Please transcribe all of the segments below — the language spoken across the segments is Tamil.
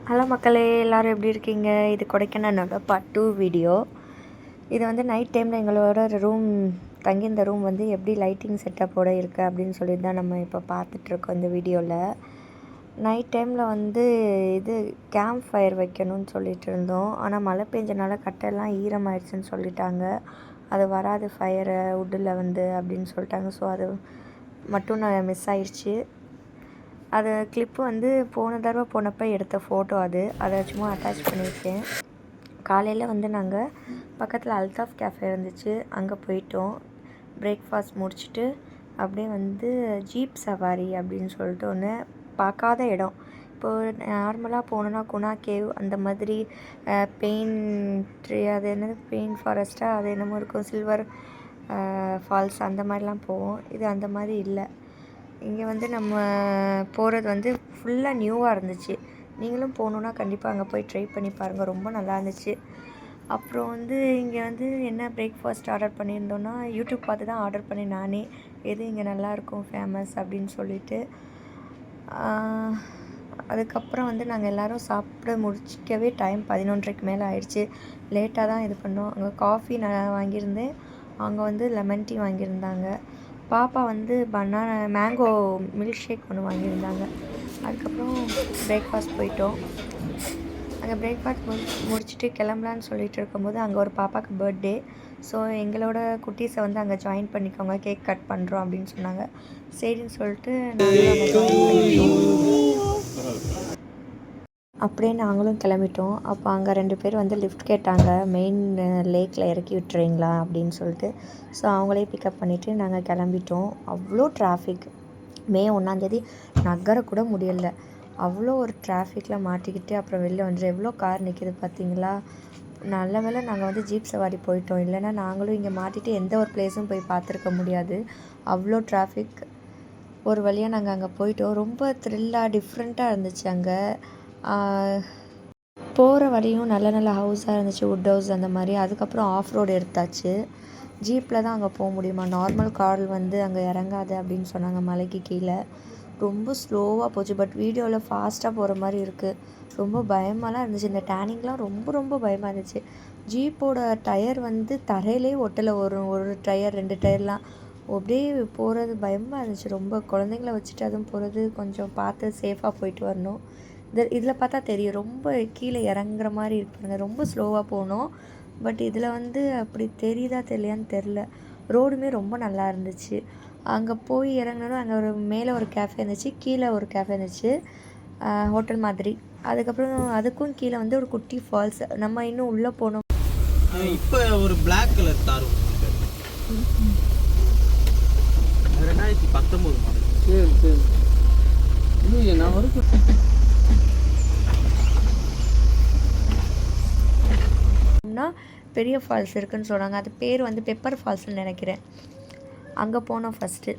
ஹலோ மக்களே, எல்லோரும் எப்படி இருக்கீங்க? இது கொடைக்கானலோட பார்ட் 2 வீடியோ. இது வந்து நைட் டைமில் எங்களோட தங்கியிருந்த ரூம் வந்து எப்படி லைட்டிங் செட்டப்போடு இருக்குது அப்படின்னு சொல்லி தான் நம்ம இப்போ பார்த்துட்ருக்கோம் இந்த வீடியோவில். நைட் டைமில் வந்து இது கேம்ப் ஃபயர் வைக்கணும்னு சொல்லிட்டு இருந்தோம். ஆனால் மழை பெஞ்சனால கட்டெல்லாம் ஈரமாயிடுச்சுன்னு சொல்லிட்டாங்க. அது வராது ஃபயரை உட்டில் வந்து அப்படின்னு சொல்லிட்டாங்க. ஸோ அது மட்டும் நான் மிஸ் ஆயிடுச்சு. அது கிளிப்பு வந்து போன தடவை போனப்போ எடுத்த ஃபோட்டோ அதை சும்மா அட்டாச் பண்ணியிருக்கேன். காலையில் வந்து நாங்கள் பக்கத்தில் அல்தாஃப் கேஃபே இருந்துச்சு, அங்கே போயிட்டோம். பிரேக்ஃபாஸ்ட் முடிச்சுட்டு அப்படியே வந்து ஜீப் சவாரி அப்படின்னு சொல்லிட்டு ஒன்று பார்க்காத இடம். இப்போது நார்மலாக போனோன்னா குணா கேவ் அந்த மாதிரி பெயின் ட்ரீ, அது என்னது பெயின் ஃபாரஸ்ட்டாக அது என்னமோ இருக்கும், சில்வர் ஃபால்ஸ் அந்த மாதிரிலாம் போவோம். இது அந்த மாதிரி இல்லை. இங்கே வந்து நம்ம போகிறது வந்து ஃபுல்லாக நியூவாக இருந்துச்சு. நீங்களும் போகணுன்னா கண்டிப்பாக அங்கே போய் ட்ரை பண்ணி பாருங்கள், ரொம்ப நல்லா இருந்துச்சு. அப்புறம் வந்து இங்கே வந்து என்ன பிரேக்ஃபாஸ்ட் ஆர்டர் பண்ணியிருந்தோன்னா யூடியூப் பார்த்து தான் ஆர்டர் பண்ணி நானே எது இங்கே நல்லாயிருக்கும் ஃபேமஸ் அப்படின்னு சொல்லிட்டு. அதுக்கப்புறம் வந்து நாங்கள் எல்லோரும் சாப்பிட முடிச்சிக்கவே டைம் 11:30க்கு மேலே ஆயிடுச்சு. லேட்டாக தான் இது பண்ணோம். அங்கே காஃபி நான் வாங்கியிருந்தேன், அவங்க வந்து லெமன் டீ வாங்கியிருந்தாங்க. பாப்பா வந்து மேங்கோ மில்க் ஷேக் ஒன்று வாங்கியிருந்தாங்க. அதுக்கப்புறம் பிரேக்ஃபாஸ்ட் போயிட்டோம். அங்கே பிரேக்ஃபாஸ்ட் முடிச்சுட்டு கிளம்பலான்னு சொல்லிட்டு இருக்கும்போது அங்கே ஒரு பாப்பாவுக்கு பர்த்டே. ஸோ எங்களோட குட்டீஸை வந்து அங்கே ஜாயின் பண்ணிக்கோங்க, கேக் கட் பண்ணுறோம் அப்படின்னு சொன்னாங்க. சரின்னு சொல்லிட்டு நாங்களும் அங்கே ஜாயின் பண்ணிட்டோம். அப்படியே நாங்களும் கிளம்பிட்டோம். அப்போ அங்கே 2 பேர் வந்து லிஃப்ட் கேட்டாங்க, மெயின் லேக்கில் இறக்கி விட்டுறீங்களா அப்படின்னு சொல்லிட்டு. ஸோ அவங்களே பிக்கப் பண்ணிவிட்டு நாங்கள் கிளம்பிட்டோம். அவ்வளோ டிராஃபிக். மே 1ஆந்தேதி நகரக்கூட முடியலை, அவ்வளோ ஒரு டிராஃபிக்கில் மாட்டிக்கிட்டு அப்புறம் வெளில வந்துட்டு எவ்வளோ கார் நிற்கிது பார்த்தீங்களா. நல்ல வேளை நாங்கள் வந்து ஜீப் சவாரி போயிட்டோம், இல்லைன்னா நாங்களும் இங்கே மாட்டிட்டு எந்த ஒரு பிளேஸும் போய் பார்த்துருக்க முடியாது, அவ்வளோ டிராஃபிக். ஒரு வழியாக நாங்கள் அங்கே போயிட்டோம். ரொம்ப த்ரில்லாக டிஃப்ரெண்ட்டாக இருந்துச்சு. அங்கே போகிற வழியும் நல்ல நல்ல ஹவுஸாக இருந்துச்சு, வுட் ஹவுஸ் அந்த மாதிரி. அதுக்கப்புறம் ஆஃப் ரோடு எடுத்தாச்சு. ஜீப்பில் தான் அங்கே போக முடியுமா, நார்மல் கார் வந்து அங்கே இறங்காது அப்படின்னு சொன்னாங்க மலைக்கு கீழே. ரொம்ப ஸ்லோவாக போச்சு. பட் வீடியோவில் ஃபாஸ்ட்டாக போகிற மாதிரி இருக்குது. ரொம்ப பயமாலாம் இருந்துச்சு. இந்த டேனிங்லாம் ரொம்ப ரொம்ப பயமாக இருந்துச்சு. ஜீப்போட டயர் வந்து தரையிலே ஒட்டலை, ஒரு டயர் 2 டயர்லாம் அப்படியே போகிறது பயமாக இருந்துச்சு ரொம்ப. குழந்தைங்கள வச்சுட்டு அதுவும் போகிறது கொஞ்சம் பார்த்து சேஃபாக போயிட்டு வரணும். இதில் பார்த்தா தெரியும் ரொம்ப கீழே இறங்குற மாதிரி இருப்பாங்க, ரொம்ப ஸ்லோவாக போகணும். பட் இதில் வந்து அப்படி தெரியுதா தெரியலையான்னு தெரில. ரோடுமே ரொம்ப நல்லா இருந்துச்சு. அங்கே போய் இறங்கினதும் அங்கே மேலே ஒரு கேஃபே இருந்துச்சு, கீழே ஒரு கேஃபே இருந்துச்சு, ஹோட்டல் மாதிரி. அதுக்கப்புறம் அதுக்கும் கீழே வந்து ஒரு குட்டி ஃபால்ஸ். நம்ம இன்னும் உள்ளே போனோம். இப்போ ஒரு பிளாக் கலர் கார் 2019 மாடல். சரி சரி. இன்னும் நான் பெரிய ஃபால்ஸ் இருக்குதுன்னு சொன்னாங்க. அது பேர் வந்து பெப்பர் ஃபால்ஸ்னு நினைக்கிறேன். அங்கே போனோம் ஃபஸ்ட்டு.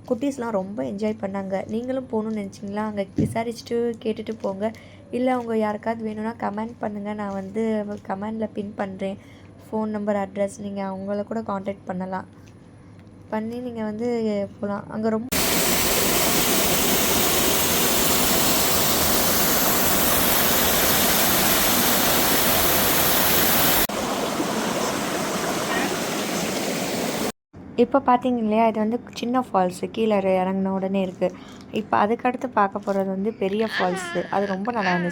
குட்டீஸ்லாம் ரொம்ப என்ஜாய் பண்ணாங்க. நீங்களும் போகணுன்னு நினச்சிங்களா, அங்கே விசாரிச்சுட்டு கேட்டுட்டு போங்க. இல்லை அவங்க யாருக்காவது வேணும்னா கமெண்ட் பண்ணுங்கள், நான் வந்து கமெண்டில் பின் பண்ணுறேன் ஃபோன் நம்பர், அட்ரஸ். நீங்கள் அவங்கள கூட காண்டாக்ட் பண்ணலாம், பண்ணி நீங்கள் வந்து போகலாம். அங்கே ரொம்ப இப்போ பார்த்தீங்க இல்லையா, இது வந்து சின்ன ஃபால்ஸு, கீழே இறங்கின உடனே இருக்குது. இப்போ அதுக்கடுத்து பார்க்க போகிறது வந்து பெரிய ஃபால்ஸு. அது ரொம்ப நல்லா இருந்துச்சு.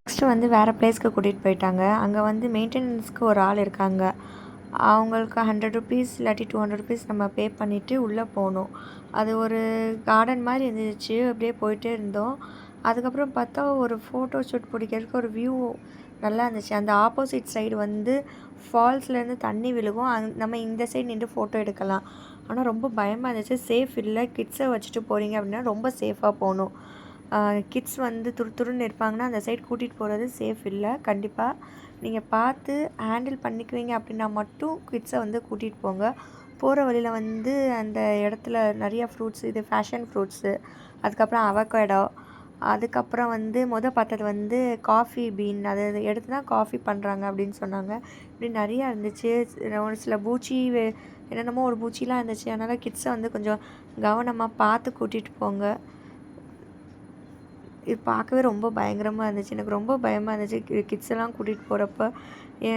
நெக்ஸ்ட்டு வந்து வேறு பிளேஸ்க்கு கூட்டிகிட்டு போயிட்டாங்க. அங்கே வந்து மெயின்டெனன்ஸ்க்கு ஒரு ஆள் இருக்காங்க. அவங்களுக்கு 100 ருபீஸ் இல்லாட்டி 200 ருபீஸ் நம்ம பே பண்ணிவிட்டு உள்ளே போகணும். அது ஒரு கார்டன் மாதிரி இருந்துச்சு. அப்படியே போயிட்டே இருந்தோம். அதுக்கப்புறம் பார்த்தா ஒரு ஃபோட்டோ ஷூட் பிடிக்கிறதுக்கு ஒரு வியூ நல்லா இருந்துச்சு. அந்த ஆப்போசிட் சைடு வந்து ஃபால்ஸ்லேருந்து தண்ணி விழுகும். நம்ம இந்த சைடு நின்று ஃபோட்டோ எடுக்கலாம். ஆனால் ரொம்ப பயமாக இருந்துச்சு. சேஃப் இல்லை. கிட்ஸை வச்சுட்டு போகிறீங்க அப்படின்னா ரொம்ப சேஃபாக போகணும். கிட்ஸ் வந்து துருன்னு இருப்பாங்கன்னா அந்த சைடு கூட்டிகிட்டு போகிறது சேஃப் இல்லை. கண்டிப்பாக நீங்கள் பார்த்து ஹேண்டில் பண்ணிக்குவீங்க அப்படின்னா மட்டும் கிட்ஸை வந்து கூட்டிகிட்டு போங்க. போகிற வழியில் வந்து அந்த இடத்துல நிறையா ஃப்ரூட்ஸ், இது ஃபேஷன் ஃப்ரூட்ஸு, அதுக்கப்புறம் அவகேடோ, அதுக்கப்புறம் வந்து பார்த்தது வந்து காஃபி பீன், அதை எடுத்து தான் காஃபி பண்ணுறாங்க அப்படின்னு சொன்னாங்க. இப்படி நிறையா இருந்துச்சு. ஒரு சில பூச்சி என்னென்னமோ ஒரு பூச்சிலாம் இருந்துச்சு. அதனால் கிட்ஸை வந்து கொஞ்சம் கவனமாக பார்த்து கூட்டிகிட்டு போங்க. இது பார்க்கவே ரொம்ப பயங்கரமாக இருந்துச்சு. எனக்கு ரொம்ப பயமாக இருந்துச்சு கிட்ஸ் எல்லாம் கூட்டிகிட்டு போகிறப்ப.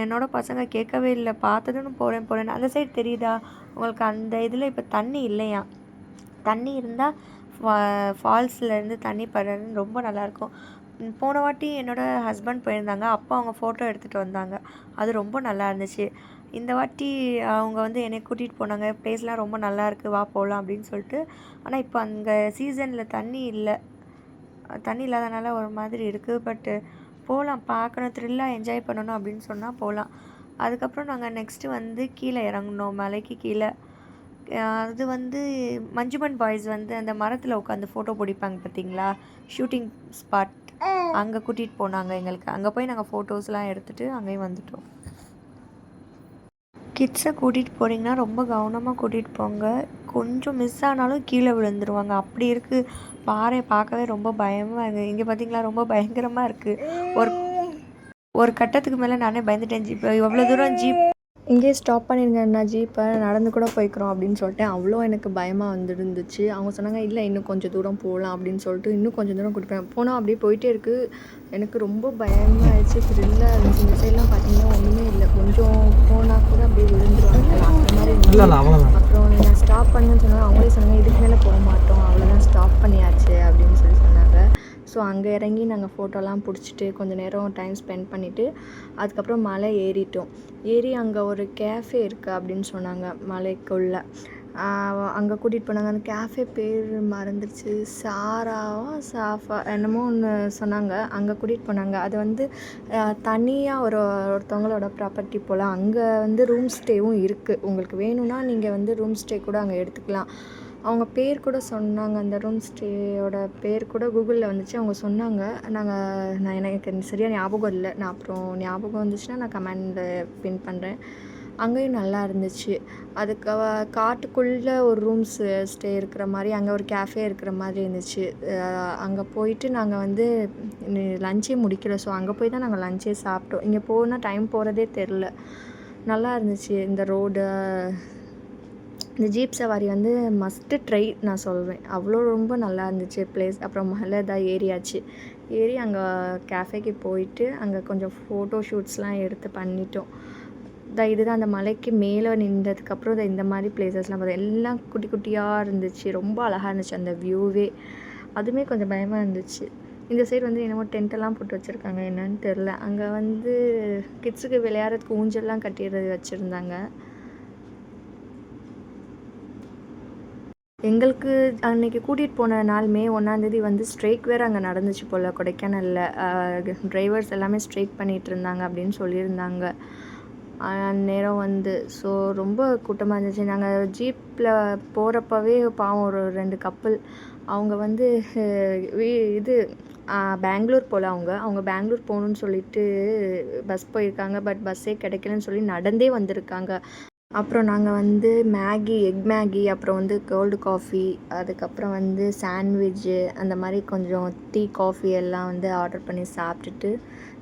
என்னோடய பசங்க கேட்கவே இல்லை. பார்த்ததுன்னு போகிறேன்னு. அந்த சைடு தெரியுதா உங்களுக்கு? அந்த இதில் இப்போ தண்ணி இல்லையா. தண்ணி இருந்தால் ஃபால்ஸ்லேருந்து தண்ணி படுறதுன்னு ரொம்ப நல்லாயிருக்கும். போன வாட்டி என்னோடய ஹஸ்பண்ட் போயிருந்தாங்க. அப்போ அவங்க ஃபோட்டோ எடுத்துகிட்டு வந்தாங்க. அது ரொம்ப நல்லா இருந்துச்சு. இந்த வாட்டி அவங்க வந்து என்னை கூட்டிகிட்டு போனாங்க. ப்ளேஸ்லாம் ரொம்ப நல்லாயிருக்கு, வா போகலாம் அப்படின்னு சொல்லிட்டு. ஆனால் இப்போ அங்கே சீசனில் தண்ணி இல்லை. தண்ணி இல்லாதனால ஒரு மாதிரி இருக்குது. பட்டு போகலாம், பார்க்கணும், த்ரில்லாக என்ஜாய் பண்ணணும் அப்படின்னு சொன்னால் போகலாம். அதுக்கப்புறம் நாங்கள் நெக்ஸ்ட்டு வந்து கீழே இறங்கினோம், மலைக்கு கீழே. அது வந்து மஞ்சுமன் பாய்ஸ் வந்து அந்த மரத்தில் உட்காந்து ஃபோட்டோ பிடிப்பாங்க பார்த்தீங்களா, ஷூட்டிங் ஸ்பாட். அங்கே கூட்டிகிட்டு போனாங்க எங்களுக்கு. அங்கே போய் நாங்கள் ஃபோட்டோஸ்லாம் எடுத்துகிட்டு அங்கேயும் வந்துட்டோம். கிட்ஸை கூட்டிகிட்டு போகிறீங்கன்னா ரொம்ப கவனமாக கூட்டிகிட்டு போங்க. கொஞ்சம் மிஸ் ஆனாலும் கீழே விழுந்துருவாங்க. அப்படி இருக்குது. பாறையை பார்க்கவே ரொம்ப பயமாக இருக்குது. இங்கே பார்த்தீங்களா ரொம்ப பயங்கரமாக இருக்குது. ஒரு கட்டத்துக்கு மேலே நானே பயந்துட்டேன். ஜீப் எவ்வளோ தூரம் ஜீப் இங்கேயே ஸ்டாப் பண்ணிடுங்கண்ணா, ஜீப்பை நடந்து கூட போய்க்கிறோம் அப்படின்னு சொல்லிட்டு. அவ்வளோ எனக்கு பயமாக வந்துருந்துச்சு. அவங்க சொன்னாங்க இல்லை இன்னும் கொஞ்சம் தூரம் போகலாம் அப்படின்னு சொல்லிட்டு இன்னும் கொஞ்சம் தூரம் கூட்டிட்டு போனால் அப்படியே போயிட்டே இருக்குது. எனக்கு ரொம்ப பயமாக ஆயிடுச்சு. த்ரில்லாக இருந்துச்சு. இந்த சைட்லாம் பார்த்தீங்கன்னா ஒன்றுமே இல்லை. கொஞ்சம் போனால் கூட அப்படியே விழுந்துருவாங்க அந்த மாதிரி இருந்துச்சு. அப்புறம் நான் ஸ்டாப் பண்ணுன்னு சொன்னாங்க. அவங்களே சொன்னாங்க இதுக்கு மேலே போக மாட்டோம், அவ்வளோதான், ஸ்டாப் பண்ணியாச்சு அப்படின்னு சொல்லி சொன்னாங்க. ஸோ அங்கே இறங்கி நாங்கள் ஃபோட்டோலாம் பிடிச்சிட்டு கொஞ்சம் நேரம் டைம் ஸ்பெண்ட் பண்ணிவிட்டு அதுக்கப்புறம் மலை ஏறி அங்கே ஒரு கேஃபே இருக்குது அப்படின்னு சொன்னாங்க மலைக்குள்ளே. அங்கே கூட்டிகிட்டு போனாங்க. அந்த கேஃபே பேர் மறந்துடுச்சு, சாஃபா என்னமோ ஒன்று சொன்னாங்க. அங்கே கூட்டிகிட்டு போனாங்க. அது வந்து தனியாக ஒருத்தவங்களோட ப்ராப்பர்ட்டி போல். அங்கே வந்து ரூம் ஸ்டேவும் இருக்குது. உங்களுக்கு வேணும்னா நீங்கள் வந்து ரூம் ஸ்டே கூட அங்கே எடுத்துக்கலாம். அவங்க பேர் கூட சொன்னாங்க. அந்த ரூம் ஸ்டேயோட பேர் கூட கூகுளில் வந்துச்சு. அவங்க சொன்னாங்க. எனக்கு சரியாக ஞாபகம் இல்லை. நான் அப்புறம் ஞாபகம் வந்துச்சுன்னா நான் கமெண்டில் பின் பண்ணுறேன். அங்கேயும் நல்லா இருந்துச்சு. அதுக்கு காட்டுக்குள்ளே ஒரு ரூம்ஸ் ஸ்டே இருக்கிற மாதிரி, அங்கே ஒரு கேஃபே இருக்கிற மாதிரி இருந்துச்சு. அங்கே போயிட்டு நாங்கள் வந்து லஞ்சே முடிக்கல. ஸோ அங்கே போய் தான் நாங்கள் லஞ்சே சாப்பிட்டோம். இங்கே போனால் டைம் போகிறதே தெரில. நல்லா இருந்துச்சு இந்த ரோடு. இந்த ஜீப் சவாரி வந்து மஸ்ட்டு ட்ரை நான் சொல்வேன். அவ்வளோ ரொம்ப நல்லா இருந்துச்சு ப்ளேஸ். அப்புறம் மலை தான் ஏறி அங்கே கேஃபேக்கு போயிட்டு அங்கே கொஞ்சம் ஃபோட்டோ ஷூட்ஸ்லாம் எடுத்து பண்ணிட்டோம். இதுதான் அந்த மலைக்கு மேலே நின்றதுக்கப்புறம் இந்த மாதிரி பிளேசஸ்லாம் பார்த்தோம். எல்லாம் குட்டி குட்டியாக இருந்துச்சு. ரொம்ப அழகாக இருந்துச்சு அந்த வியூவே. அதுவுமே கொஞ்சம் பயமாக இருந்துச்சு. இந்த சைடு வந்து என்னமோ டென்ட்டெல்லாம் போட்டு வச்சுருக்காங்க, என்னன்னு தெரில. அங்கே வந்து கிட்ஸுக்கு விளையாடுறதுக்கு ஊஞ்சல்லாம் கட்டிடுறது வச்சுருந்தாங்க. எங்களுக்கு அன்றைக்கி கூட்டிகிட்டு போன நாள் மே 1 வந்து ஸ்ட்ரைக் வேறு அங்கே நடந்துச்சு போல் கொடைக்கானலில். டிரைவர்ஸ் எல்லாமே ஸ்ட்ரைக் பண்ணிகிட்டு இருந்தாங்க அப்படின்னு சொல்லியிருந்தாங்க அந்நேரம் வந்து. ஸோ ரொம்ப கூட்டமாக இருந்துச்சு. நாங்கள் ஜீப்பில் போகிறப்பவே பாவம் ஒரு 2 கப்புள். அவங்க வந்து இது பெங்களூர் போல். அவங்க பெங்களூர் போகணுன்னு சொல்லிட்டு பஸ் போயிருக்காங்க. பட் பஸ்ஸே கிடைக்கலன்னு சொல்லி நடந்தே வந்திருக்காங்க. அப்புறம் நாங்கள் வந்து எக் மேகி, அப்புறம் வந்து கோல்டு காஃபி, அதுக்கப்புறம் வந்து சாண்ட்விட்சு, அந்த மாதிரி கொஞ்சம் டீ, காஃபி எல்லாம் வந்து ஆர்டர் பண்ணி சாப்பிட்டுட்டு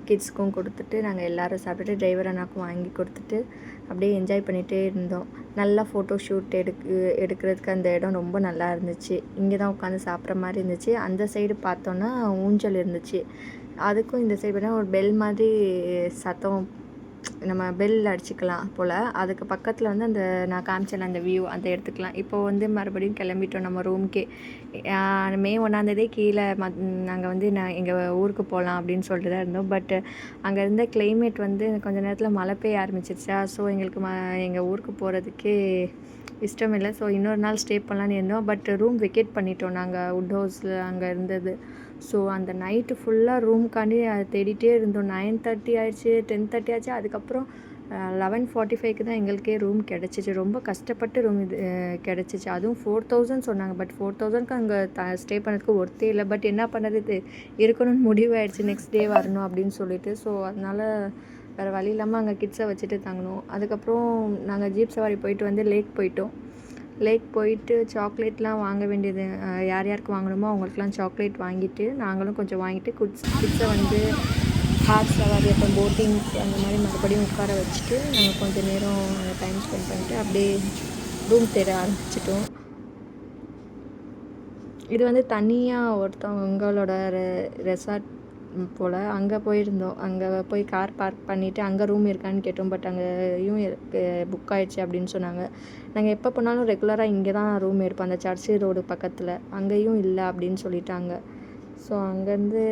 கிட்ஸ்க்கும் கொடுத்துட்டு நாங்கள் எல்லோரும் சாப்பிட்டுட்டு டிரைவர் அண்ணாக்கும் வாங்கி கொடுத்துட்டு அப்படியே என்ஜாய் பண்ணிகிட்டே இருந்தோம். நல்லா ஃபோட்டோ ஷூட் எடுக்கிறதுக்கு அந்த இடம் ரொம்ப நல்லா இருந்துச்சு. இங்கே தான் உட்காந்து சாப்பிட்ற மாதிரி இருந்துச்சு. அந்த சைடு பார்த்தோன்னா ஊஞ்சல் இருந்துச்சு. அதுக்கும் இந்த சைடு பார்த்தா ஒரு பெல் மாதிரி சத்தம், நம்ம பெல் அடிச்சுக்கலாம் போல். அதுக்கு பக்கத்தில் வந்து அந்த நான் காமிச்சேன் அந்த வியூ, அந்த எடுத்துக்கலாம். இப்போது வந்து மறுபடியும் கிளம்பிட்டோம் நம்ம ரூம்க்கே. மே 1 கீழே நாங்கள் வந்து எங்கள் ஊருக்கு போகலாம் அப்படின்னு சொல்லிட்டு தான் இருந்தோம். பட் அங்கே இருந்த கிளைமேட் வந்து கொஞ்சம் நேரத்தில் மழை பெய்ய ஆரம்பிச்சிருச்சா. ஸோ எங்களுக்கு எங்கள் ஊருக்கு போகிறதுக்கே இஷ்டம் இல்லை. ஸோ இன்னொரு நாள் ஸ்டே பண்ணலான்னு இருந்தோம். பட் ரூம் வெக்கேட் பண்ணிட்டோம் நாங்கள் வுட் ஹவுஸில் அங்கே இருந்தது. ஸோ அந்த நைட்டு ஃபுல்லாக ரூம்காண்டி அதை தேடிகிட்டே இருந்தோம். 9:30 ஆயிடுச்சு, 10:30 ஆச்சு. அதுக்கப்புறம் 11:45க்கு தான் எங்களுக்கே ரூம் கிடச்சிச்சு. ரொம்ப கஷ்டப்பட்டு ரூம் இது கிடச்சிச்சு. அதுவும் 4000 சொன்னாங்க. பட் 4000க்கு அங்கே ஸ்டே பண்ணதுக்கு ஒர்த்தே இல்லை. பட் என்ன பண்ணுறது, இருக்கணும்னு முடிவாயிடுச்சு நெக்ஸ்ட் டே வரணும் அப்படின்னு சொல்லிட்டு. ஸோ அதனால் வேறு வழி இல்லாமல் அங்கே கிட்ஸை வச்சுட்டு தங்கினோம். அதுக்கப்புறம் நாங்கள் ஜீப் சவாரி போயிட்டு வந்து லேக் போயிட்டோம். லேக் போயிட்டு சாக்லேட்லாம் வாங்க வேண்டியது யார் யாருக்கு வாங்கணுமோ அவங்களுக்குலாம் சாக்லேட் வாங்கிட்டு நாங்களும் கொஞ்சம் வாங்கிட்டு கிட்ஸை வந்து ஹார்ஸ் சவாரி அப்புறம் போட்டிங்ஸ் அந்த மாதிரி மறுபடியும் உட்கார வச்சுட்டு நாங்கள் கொஞ்சம் நேரம் டைம் ஸ்பெண்ட் பண்ணிட்டு அப்படியே ரூம் தேட ஆரம்பிச்சிட்டோம். இது வந்து தனியாக ஒருத்தவங்களோட ரெசார்ட் போல் அங்கே போயிருந்தோம். அங்கே போய் கார் பார்க் பண்ணிவிட்டு அங்கே ரூம் இருக்கான்னு கேட்டோம். பட் அங்கேயும் புக் ஆகிடுச்சு அப்படின்னு சொன்னாங்க. நாங்கள் எப்போ போனாலும் ரெகுலராக இங்கே தான் ரூம் எடுப்போம், அந்த சர்ச்சு ரோடு பக்கத்தில். அங்கேயும் இல்லை அப்படின்னு சொல்லிட்டாங்க. ஸோ அங்கேருந்து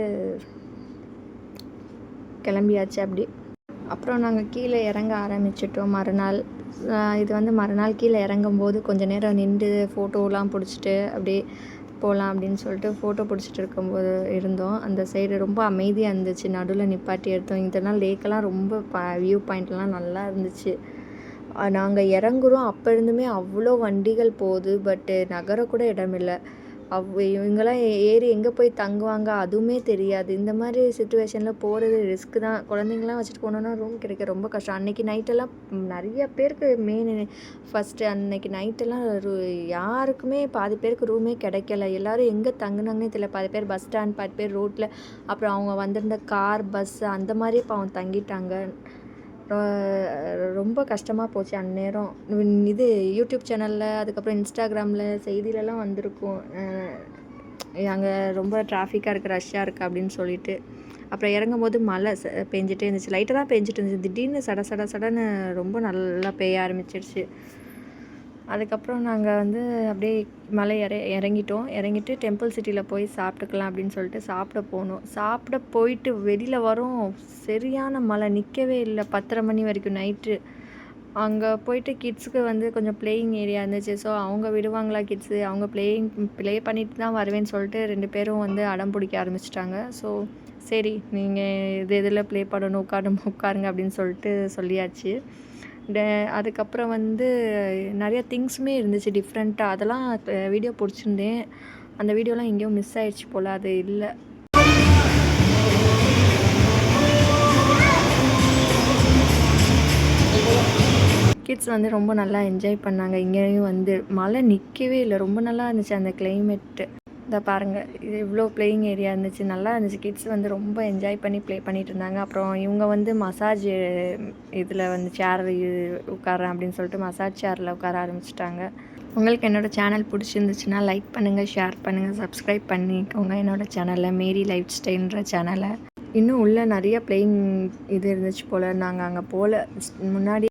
கிளம்பியாச்சு அப்படி. அப்புறம் நாங்கள் கீழே இறங்க ஆரம்பிச்சிட்டோம் மறுநாள். இது வந்து மறுநாள் கீழே இறங்கும்போது கொஞ்சம் நேரம் நின்று ஃபோட்டோலாம் பிடிச்சிட்டு அப்படியே போகலாம் அப்படின்னு சொல்லிட்டு ஃபோட்டோ பிடிச்சிட்டு இருக்கும்போது இருந்தோம். அந்த சைடு ரொம்ப அமைதியாக இருந்துச்சு. நடுவில் நிப்பாட்டி எடுத்தோம். இதனால் லேக்கெல்லாம் ரொம்ப வியூ பாயிண்ட்லாம் நல்லா இருந்துச்சு. நாங்கள் இறங்குறோம், அப்போ இருந்துமே அவ்வளோ வண்டிகள் போகுது. பட்டு நகரக்கூட இடமில்லை. இவங்கெல்லாம் ஏறி எங்கே போய் தங்குவாங்க அதுவுமே தெரியாது. இந்த மாதிரி சுச்சுவேஷனில் போகிறது ரிஸ்க்கு தான். குழந்தைங்களாம் வச்சுட்டு போனோன்னா ரூம் கிடைக்க ரொம்ப கஷ்டம். அன்றைக்கி நைட்டெல்லாம் நிறைய பேருக்கு ஃபஸ்ட்டு அன்றைக்கி நைட்டெல்லாம் யாருக்குமே பாதி பேருக்கு ரூமே கிடைக்கல. எல்லோரும் எங்கே தங்குனாங்கன்னே தெரியல. பாதி பேர் பஸ் ஸ்டாண்ட், பாதி பேர் ரோட்டில், அப்புறம் அவங்க வந்திருந்த கார், பஸ்ஸு அந்த மாதிரி பாவம் தங்கிட்டாங்க. ரொம்ப கஷ்டமாக போச்சு அந்நேரம். இது யூடியூப் சேனலில் அதுக்கப்புறம் இன்ஸ்டாகிராமில் செய்தியிலலாம் வந்திருக்கும், அங்கே ரொம்ப டிராஃபிக்காக இருக்குது, ரஷ்ஷாக இருக்குது அப்படின்னு சொல்லிட்டு. அப்புறம் இறங்கும்போது மழை பெஞ்சிட்டே இருந்துச்சு. லைட்டாக தான் பெஞ்சிட்டு இருந்துச்சு. திடீர்னு சடன்னு ரொம்ப நல்லா பெய்ய ஆரம்பிச்சிருச்சு. அதுக்கப்புறம் நாங்கள் வந்து அப்படியே மலை இறங்கிட்டு டெம்பிள் சிட்டியில் போய் சாப்பிட்டுக்கலாம் அப்படின்னு சொல்லிட்டு சாப்பிட போனோம். சாப்பிட போயிட்டு வெளியில் வரோம், சரியான மழை, நிற்கவே இல்லை. 10:30 மணி வரைக்கும் நைட்டு. அங்கே போயிட்டு கிட்ஸுக்கு வந்து கொஞ்சம் பிளேயிங் ஏரியா இருந்துச்சு. ஸோ அவங்க விடுவாங்களா கிட்ஸு, அவங்க ப்ளே பண்ணிட்டு தான் வருவேன்னு சொல்லிட்டு 2 பேரும் வந்து அடம் பிடிக்க ஆரம்பிச்சிட்டாங்க. ஸோ சரி, நீங்கள் இதில் ப்ளே பண்ணணும், உட்காருங்க அப்படின்னு சொல்லிட்டு சொல்லியாச்சு. அதுக்கப்புறம் வந்து நிறைய திங்ஸுமே இருந்துச்சு டிஃப்ரெண்ட்டாக. அதெல்லாம் வீடியோ பிடிச்சிருந்தேன். அந்த வீடியோலாம் எங்கேயோ மிஸ் ஆகிடுச்சு போல், அது இல்லை. கிட்ஸ் வந்து ரொம்ப நல்லா என்ஜாய் பண்ணாங்க. இங்கேயும் வந்து மழை நிற்கவே இல்லை, ரொம்ப நல்லா இருந்துச்சு அந்த கிளைமேட்டு. இதை பாருங்கள், இது இவ்வளோ பிளேயிங் ஏரியா இருந்துச்சு, நல்லா இருந்துச்சு. கிட்ஸ் வந்து ரொம்ப என்ஜாய் பண்ணி ப்ளே பண்ணிகிட்டு இருந்தாங்க. அப்புறம் இவங்க வந்து மசாஜ் இதில் வந்து சேர் உட்காரேன் அப்படின்னு சொல்லிட்டு மசாஜ் சேரில் உட்கார ஆரம்பிச்சிட்டாங்க. உங்களுக்கு என்னோடய சேனல் பிடிச்சிருந்துச்சுன்னா லைக் பண்ணுங்கள், ஷேர் பண்ணுங்கள், சப்ஸ்கிரைப் பண்ணிக்கோங்க என்னோடய சேனலில், மேரி லைஃப் ஸ்டைல்ன்ற சேனலை. இன்னும் உள்ள நிறைய பிளேயிங் இது இருந்துச்சு போல். நாங்கள் அங்கே போல் முன்னாடி